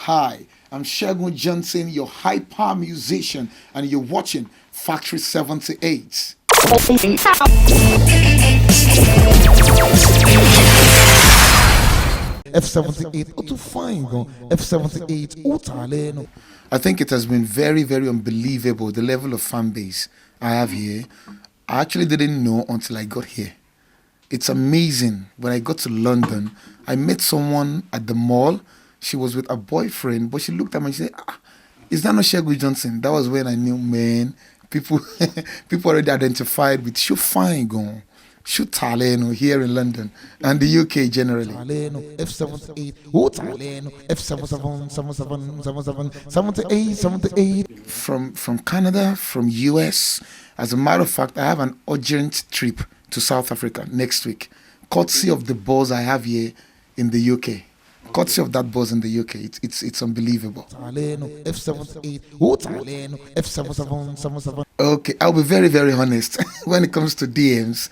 Hi, I'm Segun Johnson, your HypeMan musician, and you're watching Factory 78. F78 o tún fine gan F78 ó tà lẹ́nu. I think it has been very, very unbelievable the level of fan base I have here. I actually didn't know until I got here. It's amazing. When I got to London, I met someone at the mall. She was with a boyfriend, but she looked at me and she said, is that not Segun Johnson? That was when I knew, man, people people already identified with Shu Fine Gone, Shu Taleno here in London and the UK generally. F78 ó tà lẹ́nu F77 78 From Canada, from US. As a matter of fact, I have an urgent trip to South Africa next week, courtesy of the boss I have here in the UK. Courtesy of that boss in the UK, it's unbelievable. F78 ó tà lẹ́nu F77 Okay, I'll be very, very honest. When it comes to DMs,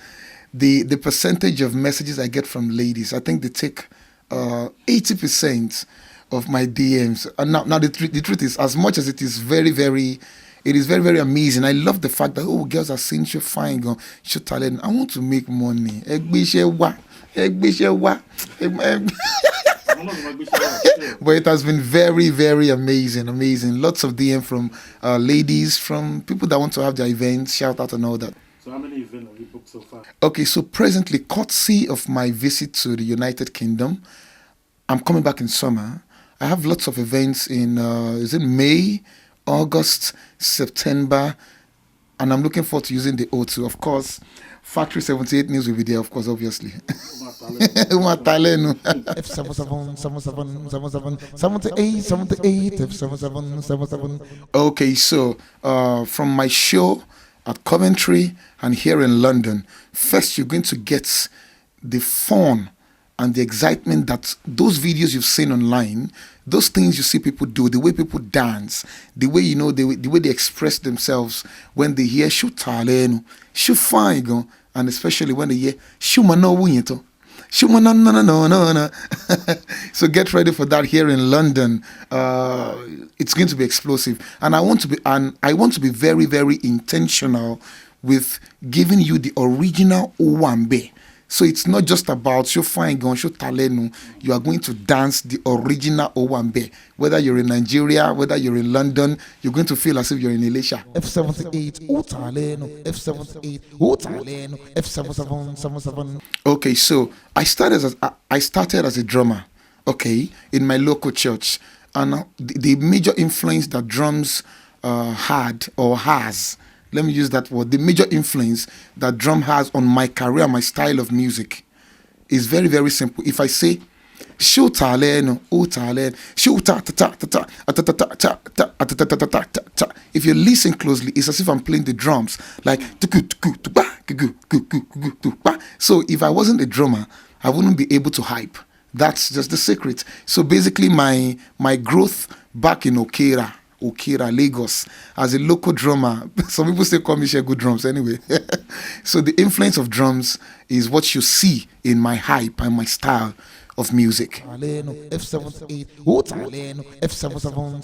the percentage of messages I get from ladies, I think they take 80% of my DMs. And now the truth is, as much as it is very, very amazing. I love the fact that girls are saying you're fine, you're talent. I want to make money. But it has been very, very amazing. Lots of DM from ladies, from people that want to have their events, shout out and all that. So how many events have you booked so far? Okay, so presently, courtesy of my visit to the United Kingdom, I'm coming back in summer. I have lots of events in, May, August, September, and I'm looking forward to using the O2. Of course, Factory 78 News will be there, of course, obviously. F77 78 F77 Okay, so from my show at Coventry and here in London, first you're going to get the fun and the excitement that those videos you've seen online, those things you see people do, the way people dance, the way the way they express themselves when they hear "Shu talenu, shu fine," and especially when they hear "Shu mano wunyeto." No. So get ready for that here in London. It's going to be explosive, and I want to be very, very intentional with giving you the original Owambe. So it's not just about show fine gun, show talenu. You are going to dance the original Owambe. Whether you're in Nigeria, whether you're in London, you're going to feel as if you're in Elisha. F78 ó tà lẹ́nu F78 ó tà lẹ́nu F77 Okay, so I started as a drummer, okay, in my local church, and the major influence that drums had or has. Let me use that word. The major influence that drum has on my career, my style of music, is very, very simple. If I say, "Shu taleno, o talen, shu ta ta ta ta ta ta ta ta ta ta ta ta ta ta," if you listen closely, it's as if I'm playing the drums, like. So if I wasn't a drummer, I wouldn't be able to hype. That's just the secret. So basically, my growth back in Okira, Lagos, as a local drummer. Some people still call me Segun Drums anyway. So the influence of drums is what you see in my hype and my style of music. F78 ó tà lẹ́nu F77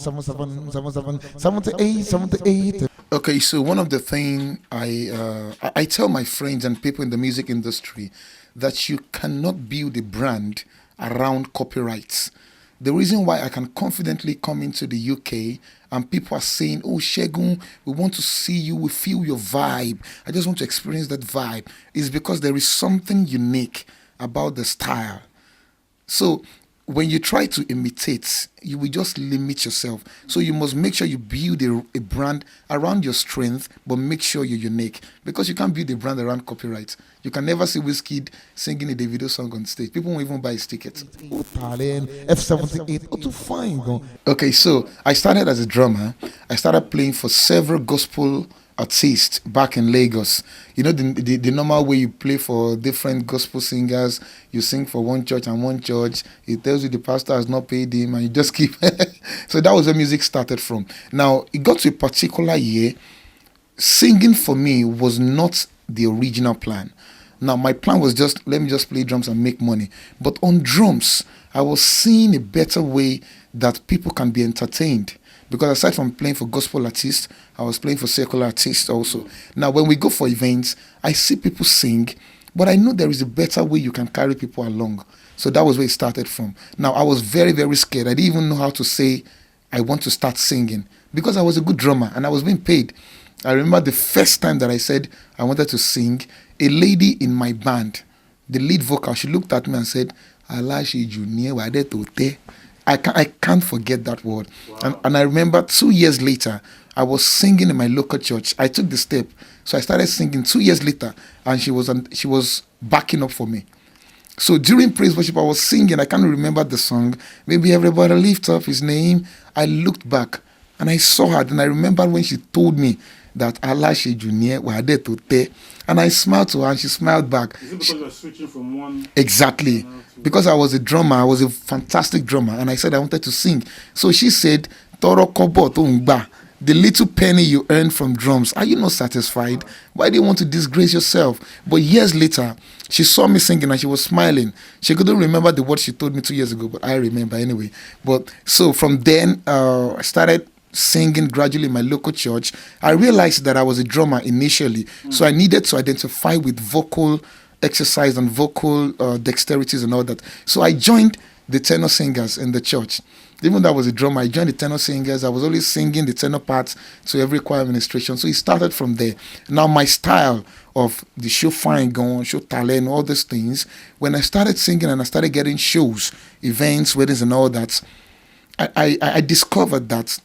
78 Okay, so one of the things I tell my friends and people in the music industry that you cannot build a brand around copyrights. The reason why I can confidently come into the UK and people are saying, "Oh, Segun, we want to see you, we feel your vibe. I just want to experience that vibe," is because there is something unique about the style. So when you try to imitate, you will just limit yourself. So you must make sure you build a brand around your strength, but make sure you're unique. Because you can't build a brand around copyright. You can never see Wizkid singing a Davido song on stage. People won't even buy his tickets. ó tà lẹ́nu F78 ó tún fine gan Okay, so I started as a drummer. I started playing for several gospel artists back in Lagos. You know, the normal way you play for different gospel singers, you sing for one church and one church, it tells you the pastor has not paid him and you just keep. So that was where music started from. Now, it got to a particular year, singing for me was not the original plan. Now, my plan was let me just play drums and make money. But on drums, I was seeing a better way that people can be entertained. Because aside from playing for gospel artists, I was playing for secular artists also. Now, when we go for events, I see people sing, but I know there is a better way you can carry people along. So that was where it started from. Now, I was very, very scared. I didn't even know how to say, I want to start singing, because I was a good drummer and I was being paid. I remember the first time that I said I wanted to sing, a lady in my band, the lead vocal, she looked at me and said, Alashi Junior, I can't forget that word. Wow. And I remember 2 years later, I was singing in my local church. I took the step. So I started singing 2 years later, and she was backing up for me. So during praise worship, I was singing. I can't remember the song. Maybe everybody lift up his name. I looked back and I saw her. And I remember when she told me that Allah she Junior were there to te. And I smiled to her and she smiled back. Is it because you are switching from one? Exactly. Because I was a drummer, I was a fantastic drummer, and I said I wanted to sing. So she said, Toro kobo to ngba, the little penny you earn from drums, are you not satisfied? Why do you want to disgrace yourself? But years later, she saw me singing and she was smiling. She couldn't remember the words she told me 2 years ago, but I remember anyway. But so from then, I started singing gradually in my local church. I realized that I was a drummer initially, so I needed to identify with vocal exercise and vocal dexterities and all that. So I joined the tenor singers in the church. Even though I was a drummer, I joined the tenor singers. I was always singing the tenor parts to every choir administration. So it started from there. Now my style of the show fine gone, show talent, all these things, when I started singing and I started getting shows, events, weddings and all that, I discovered that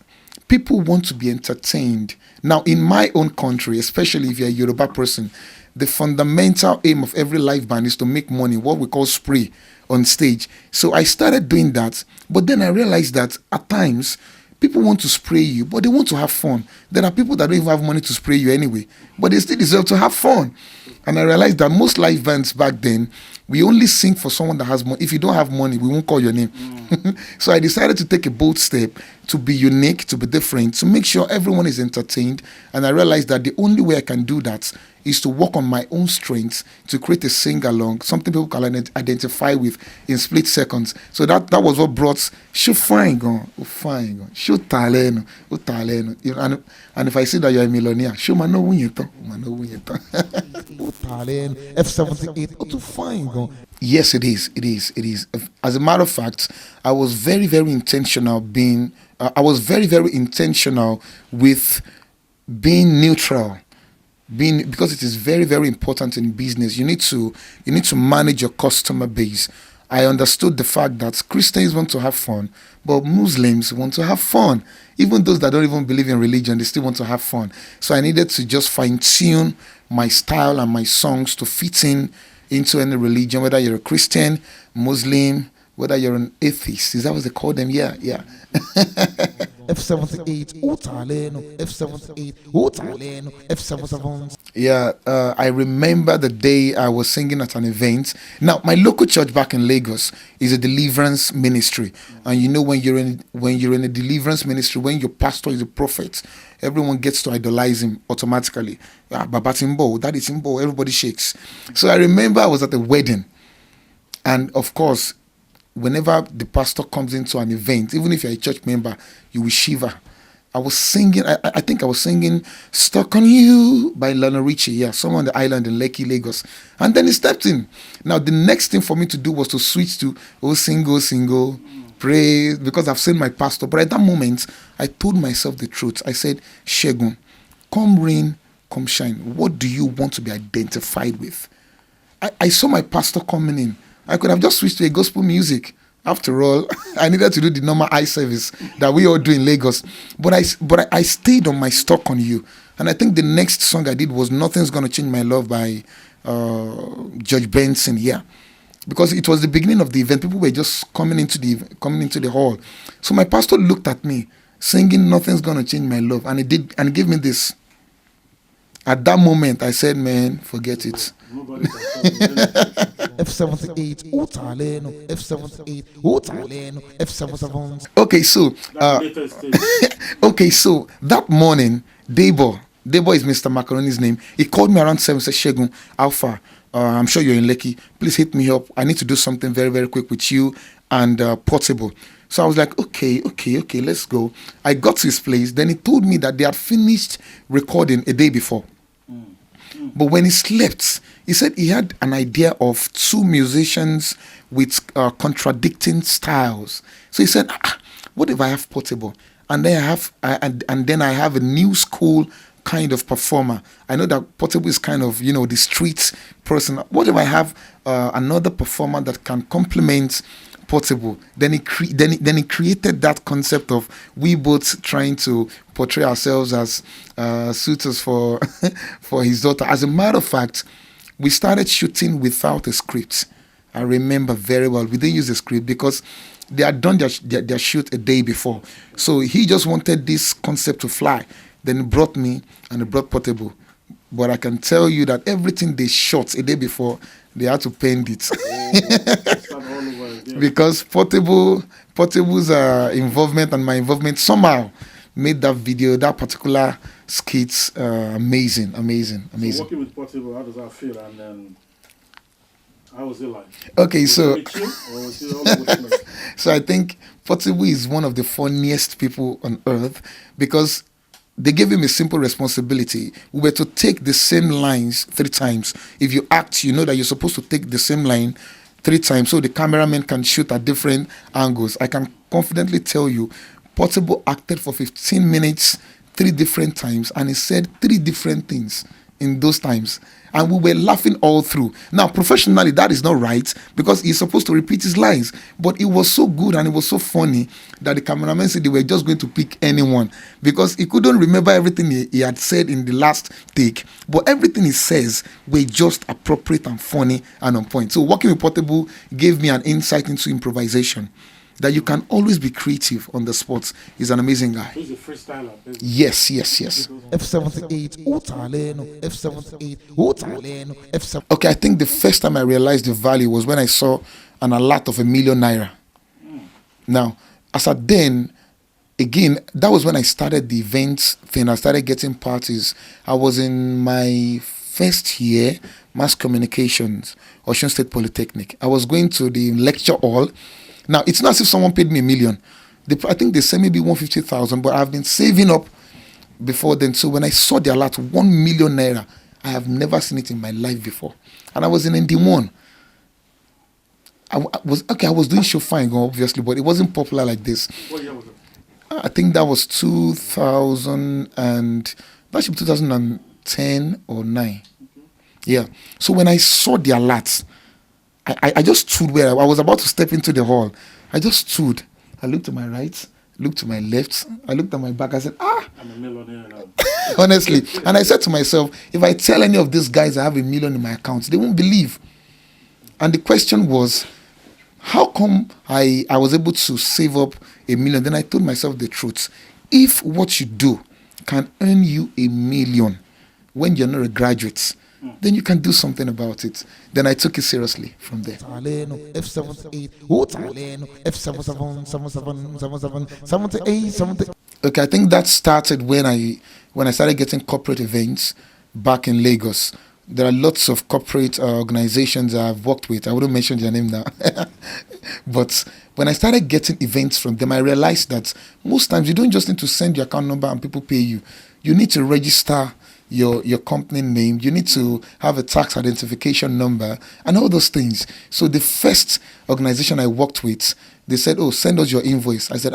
people want to be entertained. Now in my own country, especially if you're a Yoruba person, the fundamental aim of every live band is to make money, what we call spree on stage. So I started doing that, but then I realized that at times people want to spray you, but they want to have fun. There are people that don't even have money to spray you anyway, but they still deserve to have fun. And I realized that most live bands back then, we only sing for someone that has money. If you don't have money, we won't call your name. So I decided to take a bold step to be unique, to be different, to make sure everyone is entertained. And I realized that the only way I can do that is to work on my own strengths, to create a sing-along, something people can identify with in split seconds. So that was what brought show fine gone, show talent, and if I see that you're a millionaire, show man no win you Talent F78 to fine go. Yes, it is. As a matter of fact, I was very, very intentional with being neutral. Because it is very, very important in business. You need to manage your customer base. I understood the fact that Christians want to have fun, but Muslims want to have fun. Even those that don't even believe in religion, they still want to have fun. So I needed to just fine-tune my style and my songs to fit into any religion, whether you're a Christian, Muslim, whether you're an atheist. Is that what they call them? Yeah. F78 Utaleno F78 Utaleno F77. Yeah, I remember the day I was singing at an event. Now, my local church back in Lagos is a deliverance ministry, and you know when you're in a deliverance ministry, when your pastor is a prophet, everyone gets to idolize him automatically. Baba Timbo, Daddy Timbo, everybody shakes. So I remember I was at a wedding, and of course, whenever the pastor comes into an event, even if you're a church member, you will shiver. I was singing, I think I was singing Stuck on You by Lionel Richie, somewhere on the island in Lekki, Lagos. And then he stepped in. Now, the next thing for me to do was to switch to, single, praise, because I've seen my pastor. But at that moment, I told myself the truth. I said, Segun, come rain, come shine. What do you want to be identified with? I saw my pastor coming in. I could have just switched to a gospel music. After all, I needed to do the normal eye service that we all do in Lagos. But I stayed on my Stuck on You. And I think the next song I did was Nothing's Gonna Change My Love by George Benson. Because it was the beginning of the event. People were just coming into the hall. So my pastor looked at me singing Nothing's Gonna Change My Love. And he gave me this. At that moment, I said, man, forget it. F78 Utaleno F78 Utaleno F77. Okay, so that morning, Debo is Mr. Macaroni's name. He called me around 7, said, Segun, Alpha, I'm sure you're in Lekki. Please hit me up. I need to do something very, very quick with you and Portable. So I was like, okay, let's go. I got to his place. Then he told me that they had finished recording a day before. But when he slept, he said he had an idea of two musicians with contradicting styles. So he said, what if I have Portable? And then I have a new school kind of performer. I know that Portable is kind of, the street person. What if I have another performer that can complement Portable? Then he created that concept of we both trying to portray ourselves as suitors for for his daughter. As a matter of fact, we started shooting without a script. I remember very well. We didn't use a script because they had done their shoot a day before. So he just wanted this concept to fly. Then he brought me and he brought Portable. But I can tell you that everything they shot a day before, they had to paint it. Because Portable's involvement and my involvement somehow made that video, that particular skit, amazing. So working with Portable, how does that feel? And then, how was it like? Okay, Was so it chill, or was it all emotional? so I think Portable is one of the funniest people on earth because they gave him a simple responsibility. We were to take the same lines 3 times. If you act, you know that you're supposed to take the same line 3 times so the cameraman can shoot at different angles. I can confidently tell you, Portable acted for 15 minutes 3 different times and he said 3 different things in those times. And we were laughing all through. Now, professionally, that is not right because he's supposed to repeat his lines. But it was so good and it was so funny that the cameraman said they were just going to pick anyone because he couldn't remember everything he had said in the last take. But everything he says were just appropriate and funny and on point. So working with Portable gave me an insight into improvisation. That you can always be creative on the spot. He's an amazing guy. He's a freestyler. Basically. Yes. F78, utaleno, F78, utaleno, F7. Okay, I think the first time I realized the value was when I saw an alert of ₦1 million. Now, as at then, again, that was when I started the events thing. I started getting parties. I was in my first year, mass communications, Osun State Polytechnic. I was going to the lecture hall. Now, it's not as if someone paid me $1 million. I think they said maybe 150,000, but I've been saving up before then. So when I saw the alert, ₦1 million, I have never seen it in my life before. And I was in ND1. I was doing shofang, obviously, but it wasn't popular like this. What year was it? I think that was 2000 and that should be 2010 or 9. Yeah. So when I saw the alert, I just stood where I was about to step into the hall. I just stood. I looked to my right, looked to my left. I looked at my back. I said, I'm a millionaire now. honestly. And I said to myself, if I tell any of these guys I have $1 million in my account, they won't believe. And the question was, how come I was able to save up $1 million? Then I told myself the truth. If what you do can earn you $1 million when you're not a graduate, then you can do something about it. Then I took it seriously from there. Utaleno, F78, utaleno, F77, 77, 77, 78, 78. Okay, I think that started when I started getting corporate events back in Lagos. There are lots of corporate organizations I've worked with. I wouldn't mention their name now. But when I started getting events from them, I realized that most times you don't just need to send your account number and people pay you. You need to register your company name. You need to have a tax identification number and all those things. So the first organization I worked with, they said, oh, send us your invoice. I said,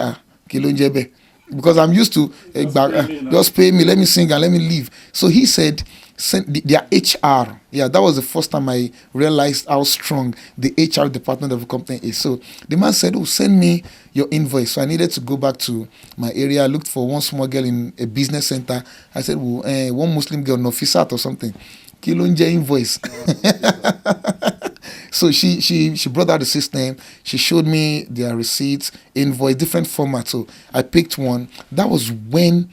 kilonjebe. Because I'm used to just pay me, let me sing and let me leave. So he said, send their HR. Yeah, that was the first time I realized how strong the HR department of a company is. So the man said, oh, send me your invoice. So I needed to go back to my area. I looked for one small girl in a business center. I said, well, one Muslim girl, Nofisat or something. Kilonje invoice. So she brought out the system. She showed me their receipts, invoice, different formats. So I picked one. That was when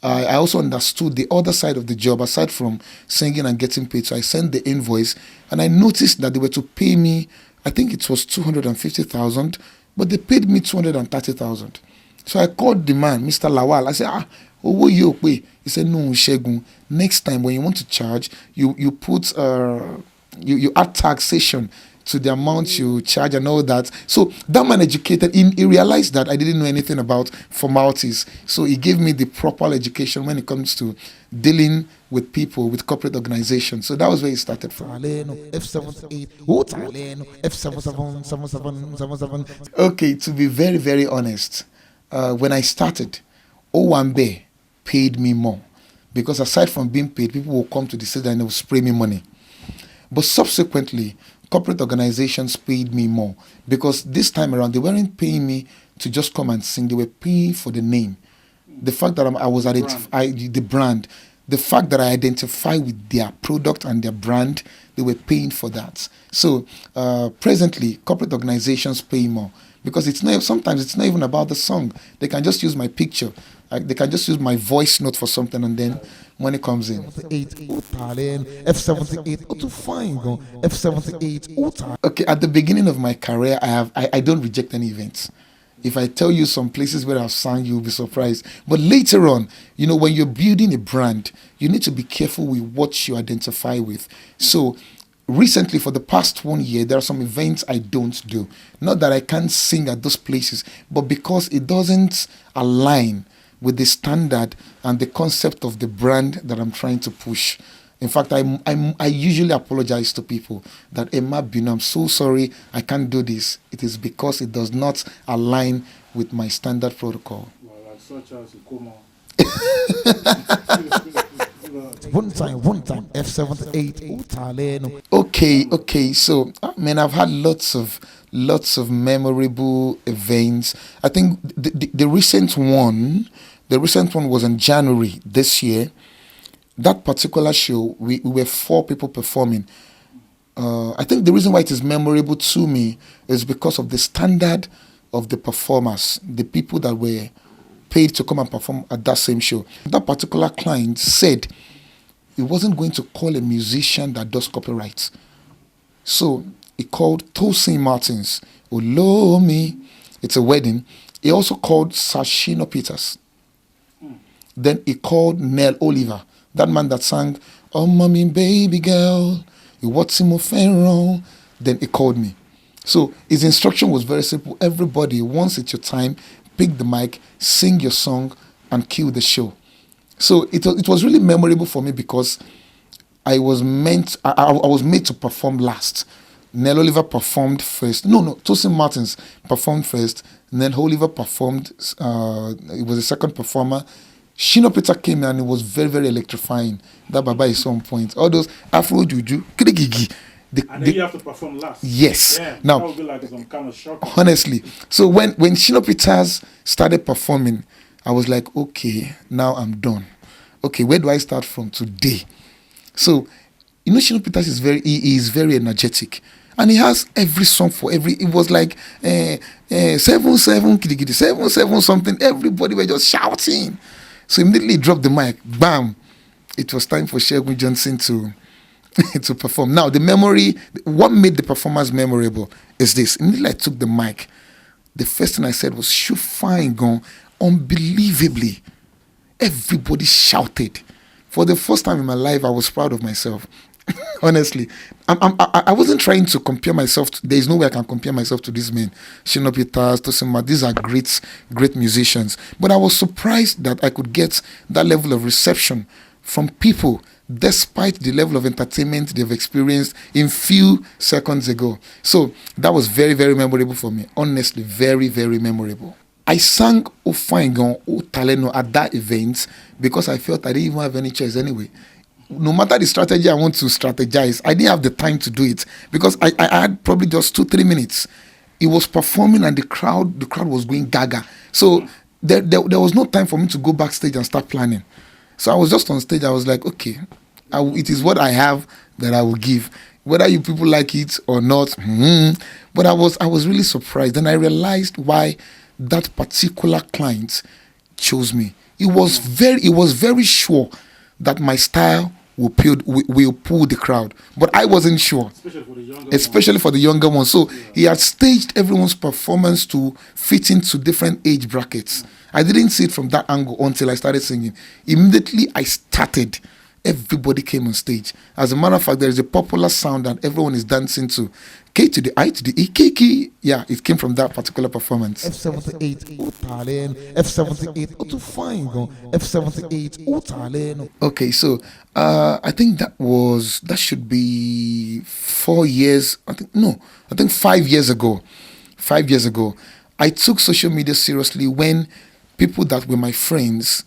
I also understood the other side of the job, aside from singing and getting paid. So I sent the invoice, and I noticed that they were to pay me, I think it was 250,000, but they paid me 230,000. So I called the man, Mr. Lawal. I said, what you pay? He said, no, Segun. Next time when you want to charge, you put you add taxation to the amount you charge and all that. So that man educated, he realized that I didn't know anything about formalities. So he gave me the proper education when it comes to dealing with people, with corporate organizations. So that was where it started from. F78, oh Taleno, F77, 77. Okay, to be very, very honest, when I started, Owambe paid me more. Because aside from being paid, people will come to the stage and they will spray me money. But subsequently, corporate organizations paid me more. Because this time around, they weren't paying me to just come and sing. They were paying for the name. The fact that I was the brand. The fact that I identify with their product and their brand, they were paying for that. So presently, corporate organizations pay more. Because sometimes it's not even about the song. They can just use my picture. They can just use my voice note for something, and then money comes in. F78, oh, to find go. F78, oh, Okay, at the beginning of my career, I don't reject any events. If I tell you some places where I've sung, you'll be surprised. But later on, when you're building a brand, you need to be careful with what you identify with. So recently, for the past 1 year, there are some events I don't do. Not that I can't sing at those places, but because it doesn't align with the standard and the concept of the brand that I'm trying to push. In fact, I usually apologize to people that, Emma Bino, I'm so sorry, I can't do this. It is because it does not align with my standard protocol. Well, like such as Ikoma. one time, F78, oh, Taleno. Okay, so, I've had lots of memorable events. I think the recent one was in January this year. That particular show, we were 4 people performing. I think the reason why it is memorable to me is because of the standard of the performers, the people that were paid to come and perform at that same show. That particular client said he wasn't going to call a musician that does copyrights. So he called Tosin Martins, Olomi. It's a wedding. He also called Sashino Peters. Then he called Nell Oliver, that man that sang, "Oh, mommy, baby girl, what's in my pharaoh?" Then he called me. So his instruction was very simple. Everybody, once it's your time, pick the mic, sing your song, and kill the show. So it was really memorable for me because I was made to perform last. Nell Oliver performed first. No, Tosin Martins performed first. Nell Oliver performed. It was the second performer. Shino Peter came and it was very, very electrifying. That Baba is on point. All those Afro Juju, Kidigi. And then you have to perform last. Yes. Yeah, now, that would be like some kind of shock. Honestly. So when Shino Peters started performing, I was like, okay, now I'm done. Okay, where do I start from today? So, Shino Peters is very energetic. And he has every song for every. It was like 7-7 Kidigi, 7-7 something. Everybody were just shouting. So immediately dropped the mic, bam! It was time for Segun Johnson to perform. Now what made the performance memorable is this. Immediately I took the mic. The first thing I said was, "Shoo fine gone," unbelievably. Everybody shouted. For the first time in my life, I was proud of myself. Honestly, I wasn't trying to compare myself. There is no way I can compare myself to these men. Shino Peters, Tosin, these are great musicians. But I was surprised that I could get that level of reception from people, despite the level of entertainment they've experienced in few seconds ago. So that was very, very memorable for me. Honestly, very, very memorable. I sang O Fine Gon, O Taleno at that event because I felt I didn't even have any choice anyway. No matter the strategy I want to strategize, I didn't have the time to do it because I had probably just 2-3 minutes. He was performing and the crowd was going gaga. So there was no time for me to go backstage and start planning. So I was just on stage. I was like, okay, it is what I have that I will give, whether you people like it or not. But I was really surprised, and I realized why that particular client chose me. He was very sure that my style will pull the crowd, but I wasn't sure, especially for the younger ones. So he had staged everyone's performance to fit into different age brackets. I didn't see it from that angle until I started singing. Immediately I started, everybody came on stage. As a matter of fact, there is a popular sound that everyone is dancing to. K to the I to the E, Kiki. Yeah, it came from that particular performance. F78 utale no F78 utufine F78 utale no. Okay, so I think that should be 4 years. I think 5 years ago. 5 years ago, I took social media seriously when people that were my friends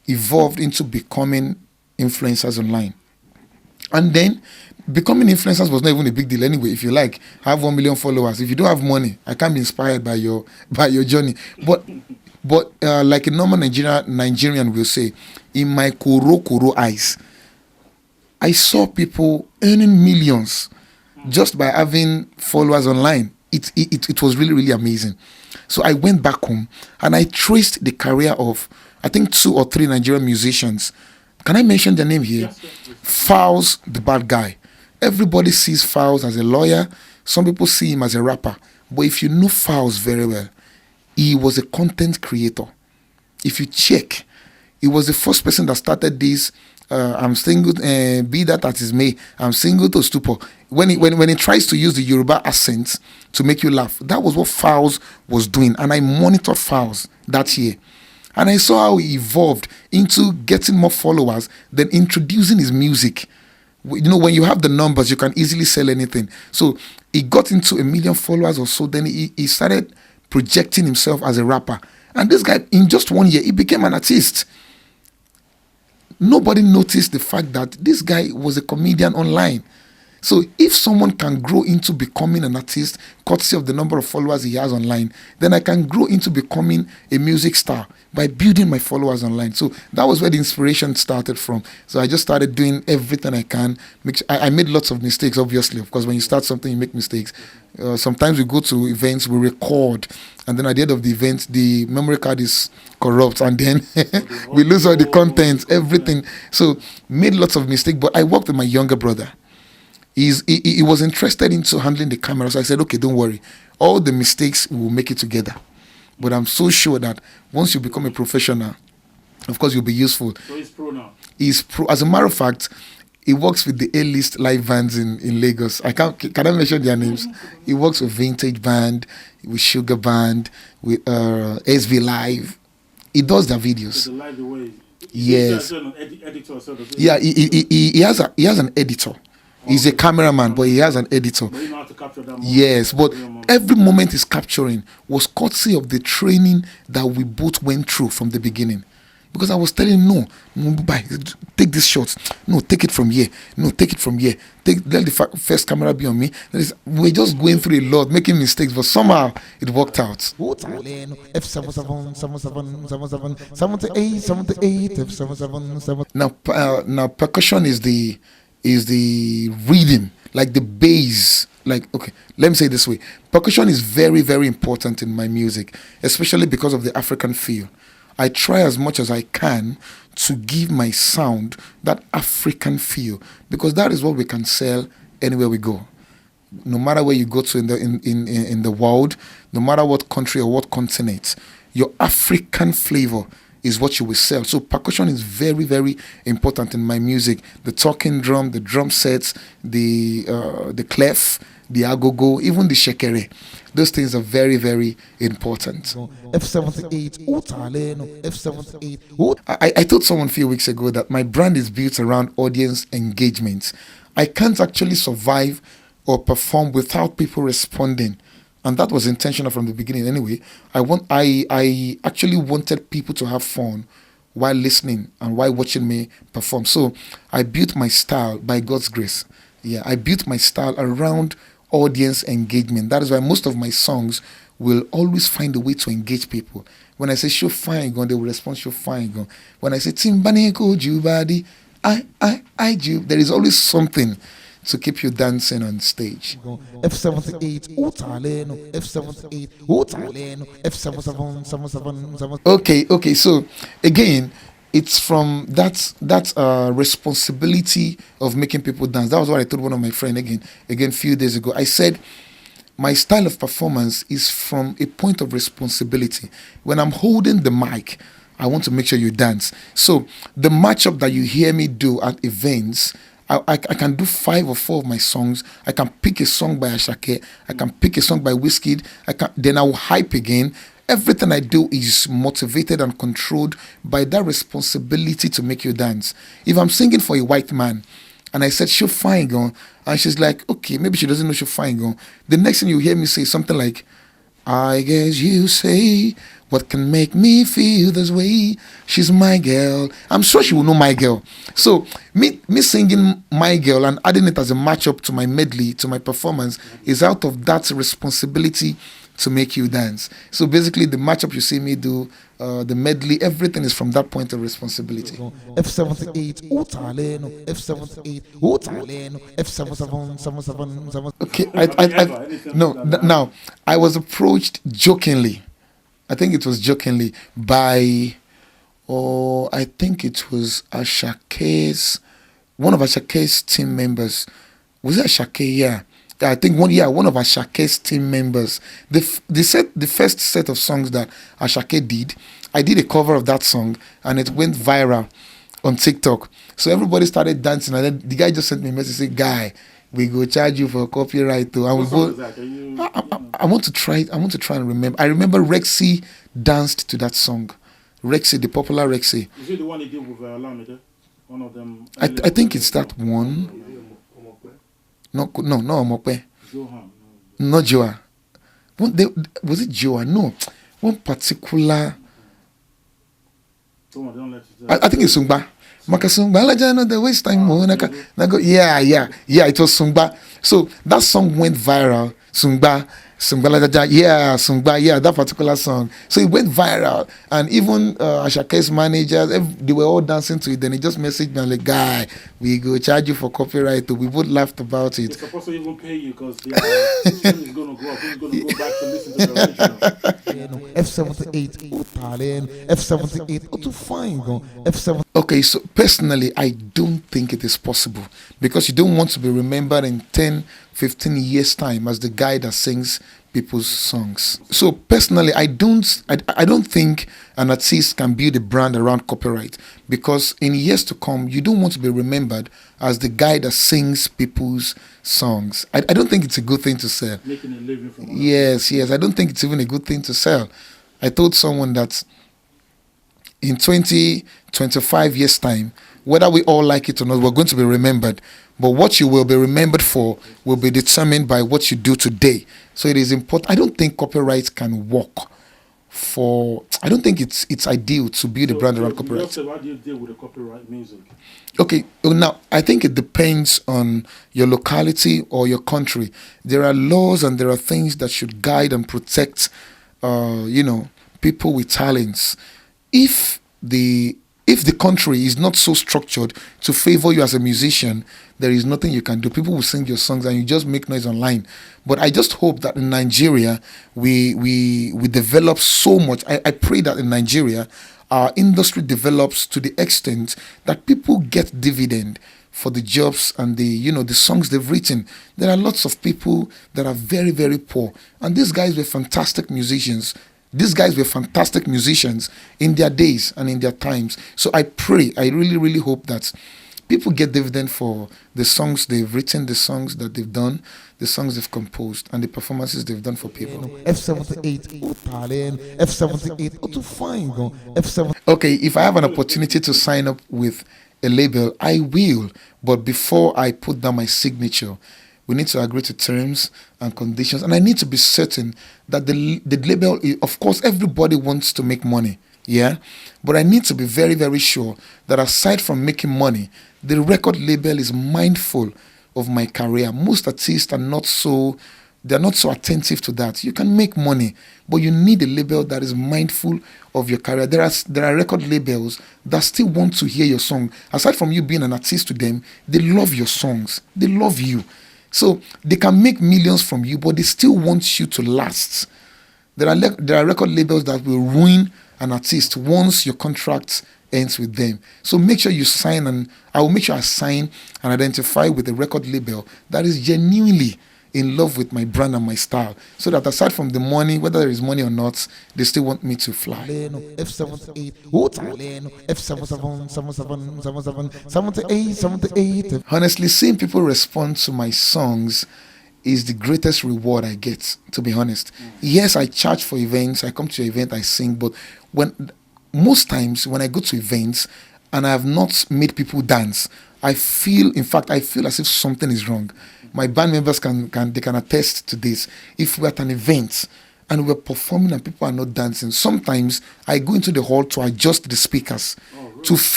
evolved into becoming influencers online. And then becoming influencers was not even a big deal anyway. If you like, have 1 million followers. If you don't have money, I can't be inspired by your journey. But like a normal Nigerian will say, in my kuro eyes, I saw people earning millions just by having followers online. It was really, really amazing. So I went back home and I traced the career of, I think, 2 or 3 Nigerian musicians. Can I mention their name here? Yes, yes. Fowls, the bad guy. Everybody sees Fowls as a lawyer. Some people see him as a rapper. But if you know Fowls very well, he was a content creator. If you check, he was the first person that started this. I'm single, be that as is may. I'm single to stupor. When he tries to use the Yoruba accent to make you laugh, that was what Fowls was doing, and I monitored Fowls that year, and I saw how he evolved into getting more followers, then introducing his music. When you have the numbers, you can easily sell anything. So he got into 1 million followers or so. Then he started projecting himself as a rapper, and this guy, in just 1 year, he became an artist. Nobody noticed the fact that this guy was a comedian online. So if someone can grow into becoming an artist, courtesy of the number of followers he has online, then I can grow into becoming a music star by building my followers online. So that was where the inspiration started from. So I just started doing everything I can. I made lots of mistakes, obviously. Of course, when you start something, you make mistakes. Sometimes we go to events, we record, and then at the end of the event, the memory card is corrupt, and then we lose all the content, everything. So made lots of mistakes, but I worked with my younger brother. He was interested into handling the camera, so I said, okay, don't worry. All the mistakes, we will make it together. But I'm so sure that once you become a professional, of course, you'll be useful. So he's pro now. He's pro. As a matter of fact, he works with the A-list live bands in Lagos. Can I mention their names? He works with Vintage Band, with Sugar Band, with SV Live. He does their videos. So the live away. Yes. Editor, so Yeah, he has an editor. He's a cameraman, but he has an editor. But you know how to capture that moment. Yes, but every moment he's capturing was courtesy of the training that we both went through from the beginning. Because I was telling him, no, take this shot. No, take it from here. No, take it from here. Let the first camera be on me. We're just going through a lot, making mistakes, but somehow it worked out. Utale no F77 78 78 F77 Now percussion is the rhythm, like the bass. Like, okay, let me say it this way. Percussion is very, very important in my music, especially because of the African feel. I try as much as I can to give my sound that African feel, because that is what we can sell anywhere we go. No matter where you go to in the world, no matter what country or what continent, your African flavor is what you will sell. So percussion is very, very important in my music. The talking drum, the drum sets, the clef, the agogo, even the shekere. Those things are very, very important. F78 utale no F78 I told someone a few weeks ago that my brand is built around audience engagement. I can't actually survive or perform without people responding. And that was intentional from the beginning anyway. I actually wanted people to have fun while listening and while watching me perform. So I built my style by God's grace. Yeah, I built my style around audience engagement. That is why most of my songs will always find a way to engage people. When I say show fine gun, they will respond show fine gun. When I say Timbaneko Jubadi, I Ju, there is always something to keep you dancing on stage. F78 utale no F78 utale no F77 Okay. So again, it's from that responsibility of making people dance. That was what I told one of my friends again a few days ago. I said my style of performance is from a point of responsibility. When I'm holding the mic, I want to make sure you dance. So the matchup that you hear me do at events, I can do 5 or 4 of my songs. I can pick a song by Ashake. I can pick a song by Wizkid. Then I will hype again. Everything I do is motivated and controlled by that responsibility to make you dance. If I'm singing for a white man, and I said, "Show fine, girl," and she's like, "Okay, maybe she doesn't know show fine, girl." The next thing you hear me say something like, "I guess you say what can make me feel this way. She's my girl." I'm sure she will know my girl. So me singing my girl and adding it as a matchup to my medley, to my performance, is out of that responsibility to make you dance. So basically, the matchup you see me do, the medley, everything is from that point of responsibility. F78, Utaleno, F78, Utaleno, F77, Okay, now I was approached jokingly. I think it was jokingly by, I think it was one of Ashake's team members. Was it Ashake? Yeah. I think one of Ashake's team members. The first set of songs that Ashake did, I did a cover of that song and it went viral on TikTok. So everybody started dancing, and then the guy just sent me a message saying, "Guy, we go charge you for copyright too." And we go. I want to try. I want to try and remember. I remember Rexy danced to that song. Rexy, the popular Rexy. Is it the one he did with Lamide? One of them. I think it's that one. No, Omokwe. Johan. Not Joa. Was it Joa? No. One particular. I think it's Sungba. Maka Sungba. Alajano the waste time. Yeah. It was Sungba. So that song went viral. Sungba. Sungba, that particular song. So it went viral, and even Ashake's managers, they were all dancing to it. Then he just messaged me like, "Guy, we go charge you for copyright." We both laughed about it. They're supposed to even pay you because the system is going to go up. Who's going to go back to listen to the original? F78, Utaleno, F78, Utufine, F7. Okay, so personally, I don't think it is possible, because you don't want to be remembered in 10-15 years' time as the guy that sings people's songs. So personally, I don't think an artist can build a brand around copyright, because in years to come, you don't want to be remembered as the guy that sings people's songs. I don't think it's a good thing to sell. Making a living from it. Yes, I don't think it's even a good thing to sell. I told someone that in 20-25 years' time, whether we all like it or not, we're going to be remembered. But what you will be remembered for will be determined by what you do today. So it is important. I don't think copyright can work I don't think it's ideal to build a brand around copyright. Also, how do you deal with the copyright music? Okay, now I think it depends on your locality or your country. There are laws and there are things that should guide and protect, people with talents. If the country is not so structured to favor you as a musician, there is nothing you can do. People will sing your songs and you just make noise online. But I just hope that in Nigeria we develop so much. I pray that in Nigeria our industry develops to the extent that people get dividend for the jobs and the songs they've written. There are lots of people that are very, very poor, and these guys were fantastic musicians. These guys were fantastic musicians in their days and in their times. So I pray, I really, really hope that people get dividend for the songs they've written, the songs that they've done, the songs they've composed, and the performances they've done for people. F78, Utaleno, F78, Utufine, F7. Okay, if I have an opportunity to sign up with a label, I will. But before I put down my signature, we need to agree to terms and conditions, and I need to be certain that the label, of course, everybody wants to make money, yeah? But I need to be very, very sure that aside from making money, the record label is mindful of my career. Most artists are not so attentive to that. You can make money, but you need a label that is mindful of your career. There are record labels that still want to hear your song. Aside from you being an artist to them, they love your songs. They love you. So they can make millions from you, but they still want you to last. There are record labels that will ruin an artist once your contract ends with them. So make sure you sign, and I will make sure I sign and identify with a record label that is genuinely in love with my brand and my style. So that aside from the money, whether there is money or not, they still want me to fly. F78, F77, 77, 77, 78, 78. Honestly, seeing people respond to my songs is the greatest reward I get, to be honest. Yes, I charge for events. I come to an event, I sing, but most times when I go to events and I have not made people dance, I feel as if something is wrong. My band members can attest to this. If we're at an event and we're performing and people are not dancing, sometimes I go into the hall to adjust the speakers.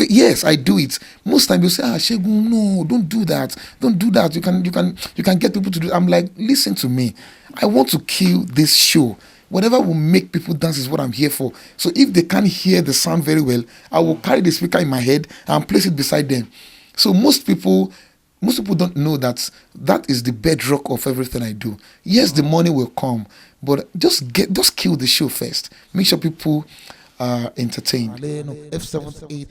Yes, I do it. Most times you say, Segun, no, don't do that. Don't do that. You can get people to do it. I'm like, listen to me. I want to kill this show. Whatever will make people dance is what I'm here for. So if they can't hear the sound very well, I will carry the speaker in my head and place it beside them. So most people don't know that is the bedrock of everything I do. Yes, the money will come, but just kill the show first. Make sure people are entertained. F78,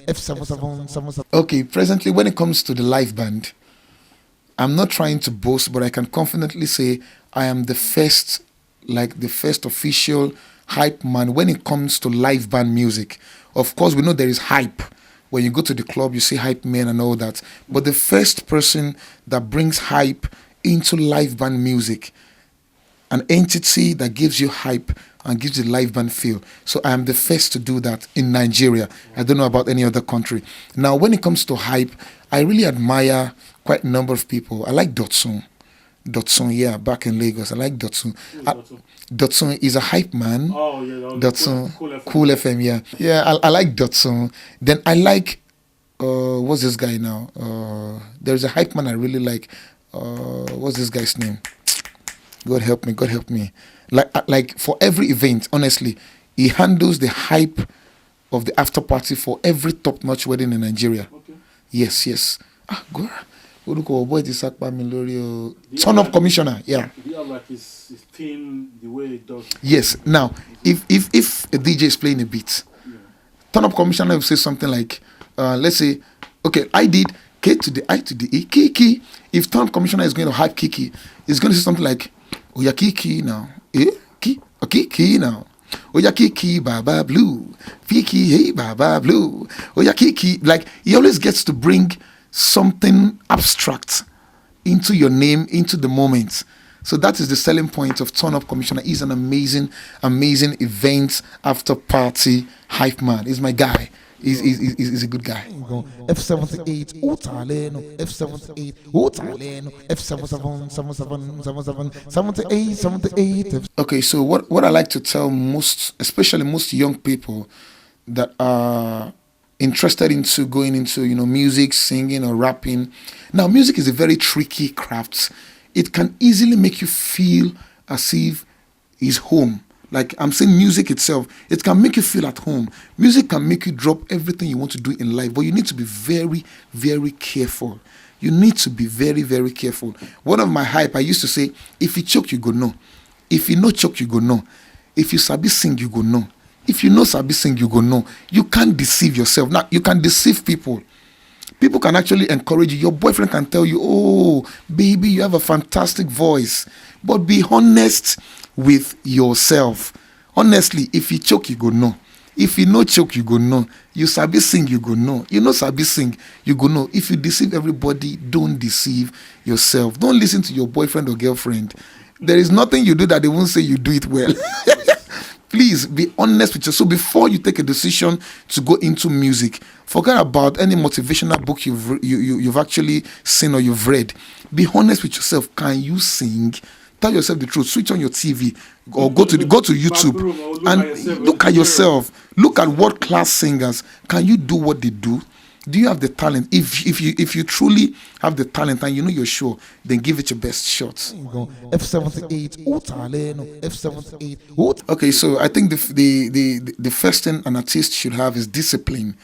F77. Okay, presently when it comes to the live band, I'm not trying to boast, but I can confidently say I am the first official hype man when it comes to live band music. Of course, we know there is hype. When you go to the club, you see HypeMan and all that. But the first person that brings hype into live band music, an entity that gives you hype and gives the live band feel. So I am the first to do that in Nigeria. I don't know about any other country. Now, when it comes to hype, I really admire quite a number of people. I like Dotson. Yeah, back in Lagos. I like Dotson. Dotson is a hype man. Oh, yeah. Dotson, Cool FM. Cool FM, yeah. Yeah, I like Dotson. Then I like, what's this guy now? There's a hype man I really like. What's this guy's name? God help me. Like for every event, honestly, he handles the hype of the after party for every top-notch wedding in Nigeria. Okay. Yes. Go. Turn up commissioner, yeah. Do you have like his theme, the way it does? Yes. Now, if a DJ is playing a beat, turn up commissioner will say something like, let's say, okay, I did K to the I to the E, Kiki. If turn up commissioner is going to hype Kiki, it's going to say something like, oh yeah, Kiki now, Kiki now. Oh yeah, Kiki, Baba Blue, Kiki, hey Baba Blue. Oh yeah, Kiki. Like he always gets to bring something abstract into your name, into the moment. So that is the selling point of Turn Up Commissioner. He's an amazing event after party hype man. He's my guy. He's a good guy. F78, F78, F77, 78, 78. Okay, so what I like to tell especially most young people that are interested into going into music, singing or rapping. Now, music is a very tricky craft. It can easily make you feel as if it's home. Like I'm saying, music itself, it can make you feel at home. Music can make you drop everything you want to do in life, but you need to be very, very careful. You need to be very, very careful. One of my hype, I used to say, if you choke, you go no. If you no choke, you go no. If you sabi sing, you go no. If you know sabi sing, you go no. You can't deceive yourself. Now, you can deceive people. People can actually encourage you. Your boyfriend can tell you, oh, baby, you have a fantastic voice. But be honest with yourself. Honestly, if you choke, you go no. If you no choke, you go no. You sabi sing, you go no. You know sabi sing, you go no. If you deceive everybody, don't deceive yourself. Don't listen to your boyfriend or girlfriend. There is nothing you do that they won't say you do it well. Please be honest with yourself. So before you take a decision to go into music, forget about any motivational book you've actually seen or you've read. Be honest with yourself. Can you sing? Tell yourself the truth. Switch on your TV or go to YouTube and look at yourself. Look at world class singers. Can you do what they do? Do you have the talent? If you truly have the talent and you know you're sure, then give it your best shot. F78, F78. Okay, so I think the first thing an artist should have is discipline.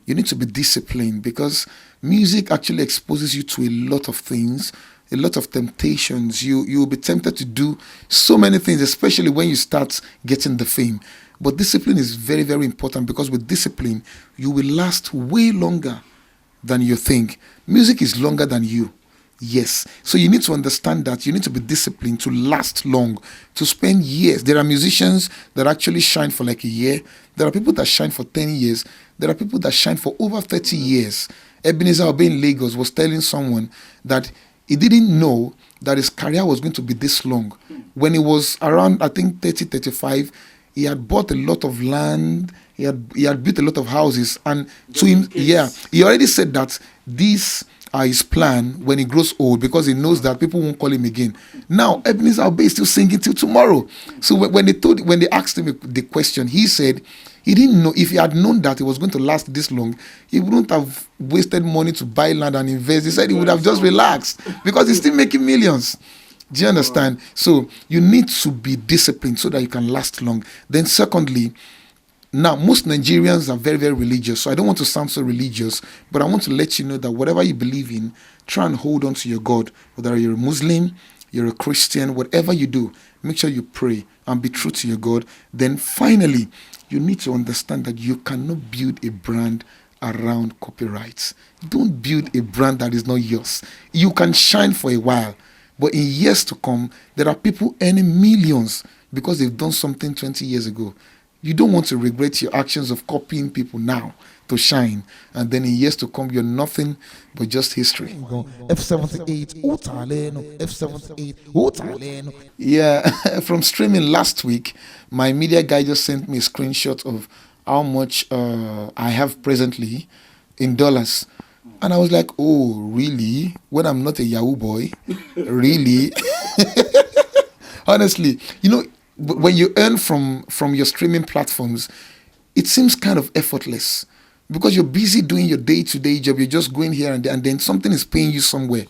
You need to be disciplined because music actually exposes you to a lot of things, a lot of temptations. You will be tempted to do so many things, especially when you start getting the fame. But discipline is very, very important because with discipline, you will last way longer than you think. Music is longer than you. Yes. So you need to understand that you need to be disciplined to last long, to spend years. There are musicians that actually shine for like a year. There are people that shine for 10 years. There are people that shine for over 30 years. Ebenezer Obey in Lagos was telling someone that he didn't know that his career was going to be this long. When he was around, I think 30, 35, he had bought a lot of land. He had built a lot of houses. And to him, yeah, he already said that these are his plan when he grows old, because he knows that people won't call him again. Now, Ebenezer Obey is still singing till tomorrow. So when they asked him the question, he said he didn't know. If he had known that it was going to last this long, he wouldn't have wasted money to buy land and invest. He said he would have just relaxed because he's still making millions. Do you understand? So you need to be disciplined so that you can last long. Then secondly, now most Nigerians are very, very religious. So I don't want to sound so religious, but I want to let you know that whatever you believe in, try and hold on to your God. Whether you're a Muslim, you're a Christian, whatever you do, make sure you pray and be true to your God. Then finally, you need to understand that you cannot build a brand around copyrights. Don't build a brand that is not yours. You can shine for a while, but in years to come, there are people earning millions because they've done something 20 years ago. You don't want to regret your actions of copying people now to shine, and then in years to come, you're nothing but just history. F78, utaleno, F78, utaleno. Yeah, from streaming last week, my media guy just sent me a screenshot of how much I have presently in dollars. And I was like, oh, really? When I'm not a Yahoo boy? Really? Honestly, when you earn from your streaming platforms, it seems kind of effortless because you're busy doing your day-to-day job. You're just going here and there, and then something is paying you somewhere.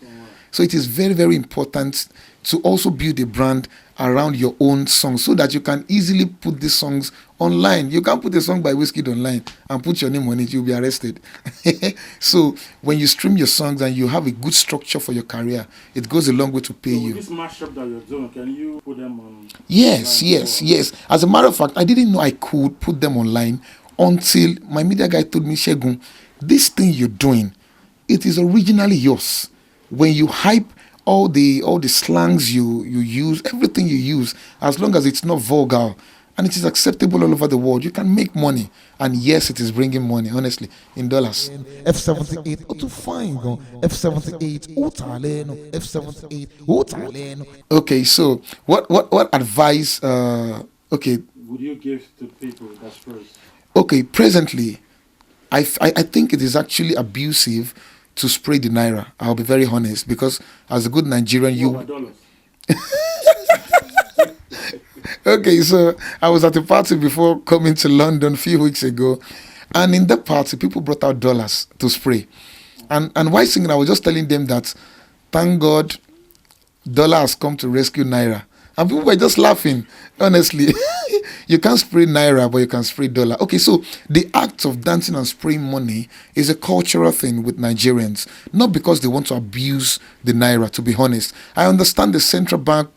So it is very, very important to also build a brand around your own songs so that you can easily put these songs online. You can't put a song by Wizkid online and put your name on it. You'll be arrested. So when you stream your songs and you have a good structure for your career, it goes a long way to pay you. This mashup that you're doing, can you put them on? Yes. As a matter of fact, I didn't know I could put them online until my media guy told me, Segun, this thing you're doing, it is originally yours. When you hype all the slangs you use, everything you use, as long as it's not vulgar and it is acceptable all over the world, you can make money. And yes, it is bringing money, honestly, in dollars. F78, to find F78, utaleno, F78, utaleno. Okay, so what advice? Okay, would you give to people? That's first. Okay, presently, I think it is actually abusive to spray the naira. I'll be very honest, because as a good Nigerian, dollars. Okay, so I was at a party before coming to London a few weeks ago, and in that party, people brought out dollars to spray. And while singing, I was just telling them that, thank God, dollar has come to rescue naira. And people were just laughing, honestly. You can't spray naira, but you can spray dollar. Okay, so the act of dancing and spraying money is a cultural thing with Nigerians, not because they want to abuse the naira, to be honest. I understand the central bank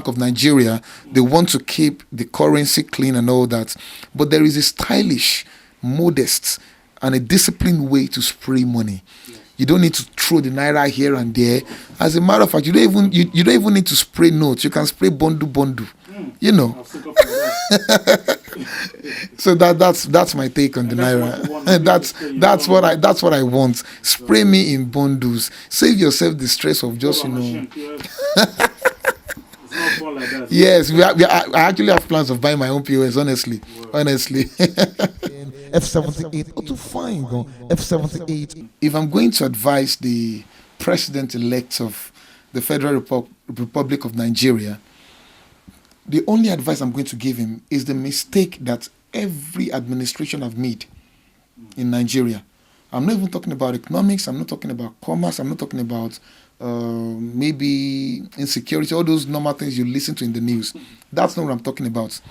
of Nigeria, they want to keep the currency clean and all that, but there is a stylish, modest, and a disciplined way to spray money. You don't need to throw the naira here and there. As a matter of fact, you don't even need to spray notes. You can spray bondu. You know. So that's my take on the naira. That's what I want. Spray me in bondus. Save yourself the stress of just Yes, I actually have plans of buying my own POS. Honestly. F78, to find F78. If I'm going to advise the president-elect of the Federal Republic of Nigeria, the only advice I'm going to give him is the mistake that every administration have made in Nigeria. I'm not even talking about economics. I'm not talking about commerce. I'm not talking about maybe insecurity, all those normal things you listen to in the news. That's not what I'm talking about.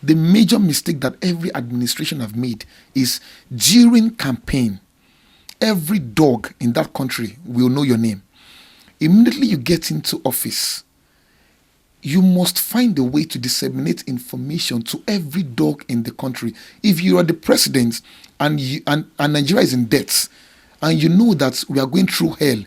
The major mistake that every administration have made is during campaign, every dog in that country will know your name. Immediately you get into office, you must find a way to disseminate information to every dog in the country. If you are the president and Nigeria is in debt, and you know that we are going through hell,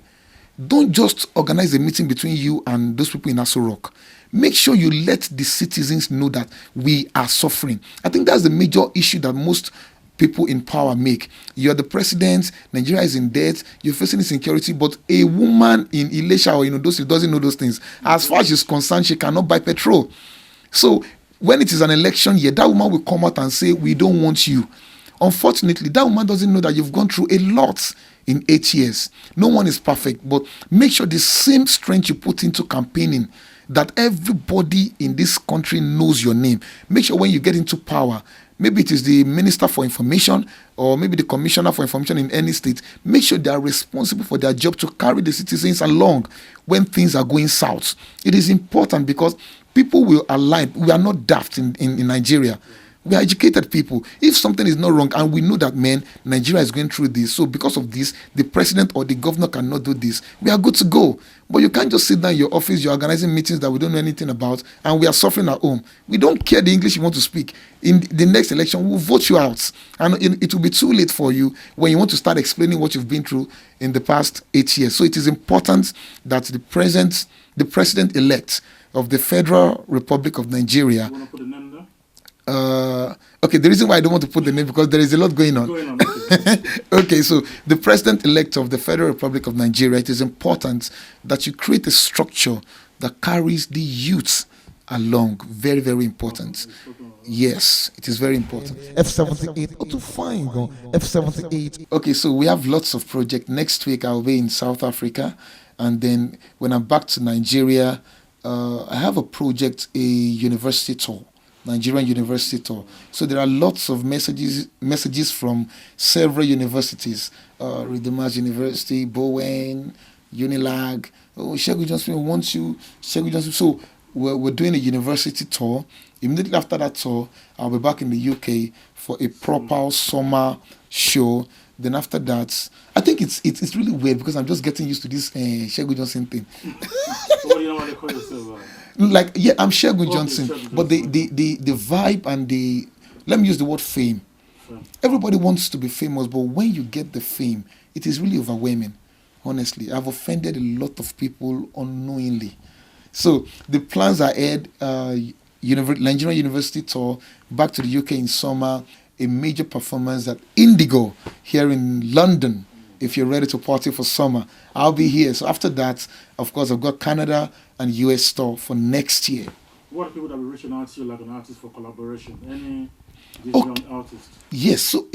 don't just organize a meeting between you and those people in Aso Rock. Make sure you let the citizens know that we are suffering. I think that's the major issue that most people in power make. You're the president, Nigeria is in debt, you're facing insecurity, but a woman in Ilesha or those who doesn't know those things, as far as she's concerned, she cannot buy petrol. So when it is an election year, that woman will come out and say, we don't want you. Unfortunately, that woman doesn't know that you've gone through a lot in 8 years. No one is perfect, but make sure the same strength you put into campaigning, that everybody in this country knows your name. Make sure when you get into power, maybe it is the Minister for Information or maybe the Commissioner for Information in any state, make sure they are responsible for their job to carry the citizens along when things are going south. It is important because people will align. We are not daft in Nigeria. We are educated people. If something is not wrong and we know that, man, Nigeria is going through this, so because of this, the president or the governor cannot do this, we are good to go. But you can't just sit down in your office, you're organizing meetings that we don't know anything about, and we are suffering at home. We don't care the English you want to speak. In the next election, we'll vote you out. And it will be too late for you when you want to start explaining what you've been through in the past 8 years. So it is important that the president-elect of the Federal Republic of Nigeria. You want to put a name there? Okay, the reason why I don't want to put the name because there is a lot going on. Okay, so the president-elect of the Federal Republic of Nigeria, it is important that you create a structure that carries the youth along. Very, very important. Yes, it is very important. F78, oh, to find F78. Okay, so we have lots of projects. Next week I'll be in South Africa, and then when I'm back to Nigeria, I have a project, a university tour. Nigerian university tour. So there are lots of messages from several universities. Redeemers University, Bowen, Unilag. Oh, Segun Johnson wants you. Segun Johnson. So we're doing a university tour. Immediately after that tour, I'll be back in the UK for a proper summer show. Then after that, I think it's really weird because I'm just getting used to this Segun Johnson thing. So what do you know what they call yourself? Like, yeah, I'm Segun Okay, Johnson, Segun but the vibe and the, let me use the word fame. Everybody wants to be famous, but when you get the fame, it is really overwhelming. Honestly, I've offended a lot of people unknowingly. So the plans are ahead. Nigerian University tour, back to the UK in summer, a major performance at Indigo here in London. If you're ready to party for summer, I'll be here. So after that, of course, I've got Canada and US tour for next year. What are people that will reaching out to you like an artist for collaboration? Any young artist? Yes. So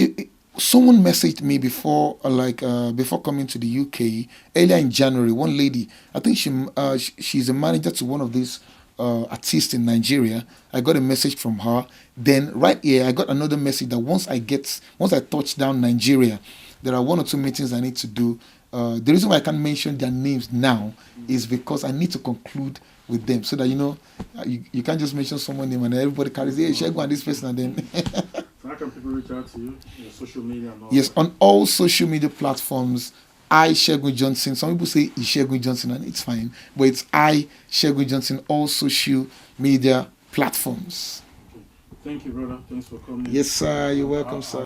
someone messaged me before coming to the UK earlier in January. One lady, I think she's a manager to one of these artists in Nigeria. I got a message from her. Then right here, I got another message that once I touch down Nigeria, there are 1 or 2 meetings I need to do. The reason why I can't mention their names now is because I need to conclude with them so that you can't just mention someone's name and everybody carries, hey, Segun and this person, and then. So how can people reach out to you? Social media and all? Yes, on all social media platforms. I, Segun Johnson. Some people say it's Segun Johnson, and it's fine, but it's I, Segun Johnson, all social media platforms. Okay. Thank you, brother. Thanks for coming. Yes, sir. You're welcome, sir.